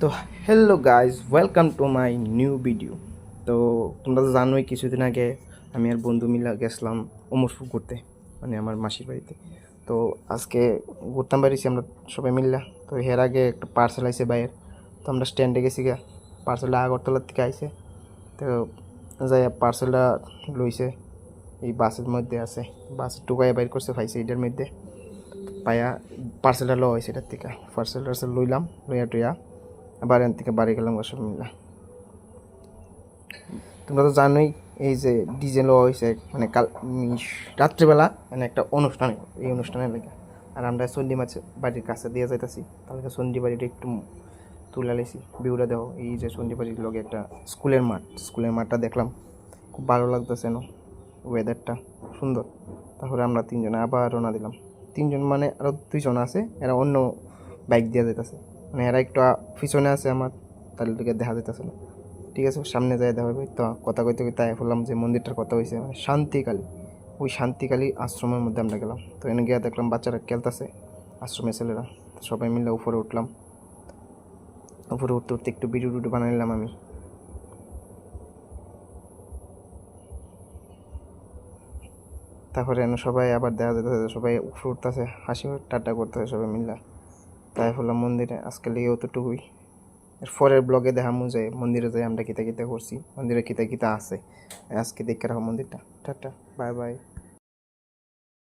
তো hello guys, welcome to my new video. তো তোমরা তো জানোই কিছুদিন আগে আমি আর বন্ধু মিলে গেছিলাম অমরপুর ঘুরতে, মানে আমার মাসির বাড়িতে। তো আজকে ঘুরতাম পারিছি আমরা সবাই মিললা। তো এর আগে একটা পার্সেল আইছে বাইরের, তো আমরা স্ট্যান্ডে গেছি গা। পার্সেলটা আগরতলার থেকে আইছে। তো যাই পার্সেলটা লইছে, এই বাসের মধ্যে আছে। বাসের টুকাইয়া বাইর করছে পাইছে এটার মধ্যে পায়া। পার্সেলটা লওয়া হয়েছে এটার থেকে। টার্সেল লইলাম, লইয়া টইয়া আবার এখান থেকে বাড়ি গেলাম সব মিলা। তোমরা তো জানোই এই যে ডিজে লওয়া হয়েছে, মানে কাল রাত্রিবেলা মানে একটা অনুষ্ঠান, এই অনুষ্ঠানের লেগে। আর আমরা চন্ডী মাছ বাড়ির কাছে দিয়ে যাইতেছি, তাহলে চন্ডী বাড়িটা একটু তুলে লাইছি ভিউটা দেখো। এই যে চন্ডী বাড়ির লগে একটা স্কুলের মাঠটা দেখলাম, খুব ভালো লাগতেছে না, ওয়েদারটা সুন্দর। তারপরে আমরা তিনজনে আবার রওনা দিলাম। তিনজন মানে আরও দুইজন আছে, এরা অন্য বাইক দিয়ে যেতেছে, মানে এরা একটু পিছনে আছে আমার, তাহলে তোকে দেখা যেতেছে না। ঠিক আছে, সামনে যাই দেখা হবে। তো কথা কইতে কইতে বললাম যে মন্দিরটার কথা হয়েছে মানে শান্তিকালী, ওই শান্তিকালী আশ্রমের মধ্যে আমরা গেলাম। তো এনে গিয়ে দেখলাম বাচ্চারা খেলতেছে, আশ্রমের ছেলেরা। সবাই মিলে উপরে উঠলাম। উপরে উঠতে উঠতে একটু ভিডিও টিডিও বানিয়ে নিলাম আমি। তারপরে সবাই আবার দেখা যেতেছে, সবাই উপরে উঠতেছে, হাসি টাটা করতেছে সবাই মিলে। তাই হলাম মন্দিরে আজকে লিগে অতটুকুই। এর পরের ব্লগে দেখামু যে মন্দিরে যাই আমরা কিতা কিতা করছি, মন্দিরে কিতা কিতা আছে। আজকে দেখে রাখো মন্দিরটা। Tata, bye bye.